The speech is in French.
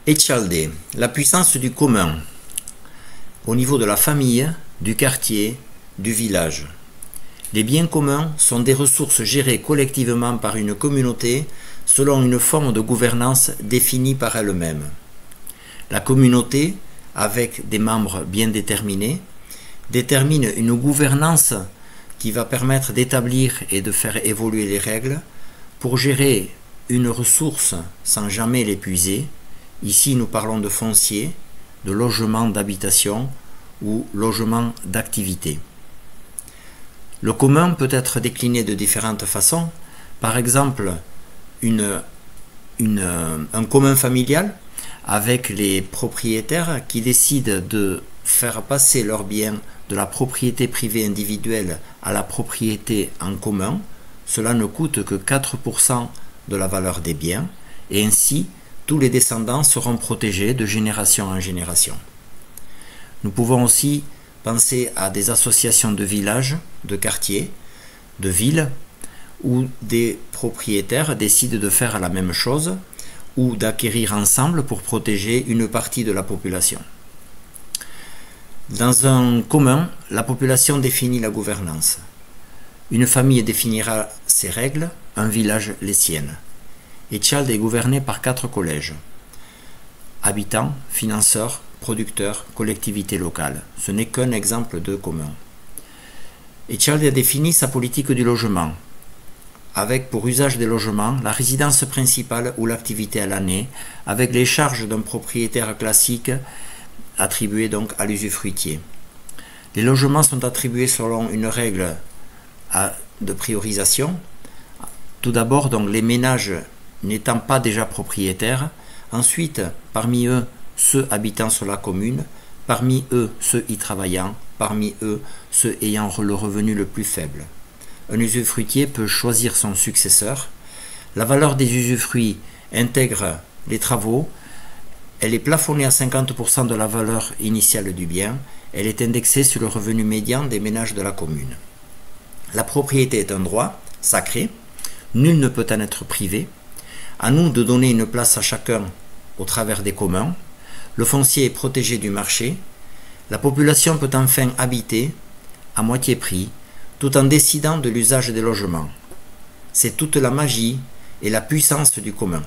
Echalde, la puissance du commun au niveau de la famille, du quartier, du village. Les biens communs sont des ressources gérées collectivement par une communauté selon une forme de gouvernance définie par elle-même. La communauté, avec des membres bien déterminés, détermine une gouvernance qui va permettre d'établir et de faire évoluer les règles pour gérer une ressource sans jamais l'épuiser. Ici, nous parlons de foncier, de logement d'habitation ou logement d'activité. Le commun peut être décliné de différentes façons. Par exemple, un commun familial avec les propriétaires qui décident de faire passer leurs biens de la propriété privée individuelle à la propriété en commun. Cela ne coûte que 4% de la valeur des biens et ainsi tous les descendants seront protégés de génération en génération. Nous pouvons aussi penser à des associations de villages, de quartiers, de villes, où des propriétaires décident de faire la même chose ou d'acquérir ensemble pour protéger une partie de la population. Dans un commun, la population définit la gouvernance. Une famille définira ses règles, un village les siennes. Echalde est gouverné par 4 collèges. Habitants, financeurs, producteurs, collectivités locales. Ce n'est qu'un exemple de commun. Echalde a défini sa politique du logement, avec pour usage des logements la résidence principale ou l'activité à l'année, avec les charges d'un propriétaire classique attribuées donc à l'usufruitier. Les logements sont attribués selon une règle de priorisation. Tout d'abord, donc, les ménages n'étant pas déjà propriétaires. Ensuite, parmi eux, ceux habitant sur la commune. Parmi eux, ceux y travaillant. Parmi eux, ceux ayant le revenu le plus faible. Un usufruitier peut choisir son successeur. La valeur des usufruits intègre les travaux. Elle est plafonnée à 50% de la valeur initiale du bien. Elle est indexée sur le revenu médian des ménages de la commune. La propriété est un droit sacré. Nul ne peut en être privé. À nous de donner une place à chacun au travers des communs. Le foncier est protégé du marché. La population peut enfin habiter à moitié prix, tout en décidant de l'usage des logements. C'est toute la magie et la puissance du commun.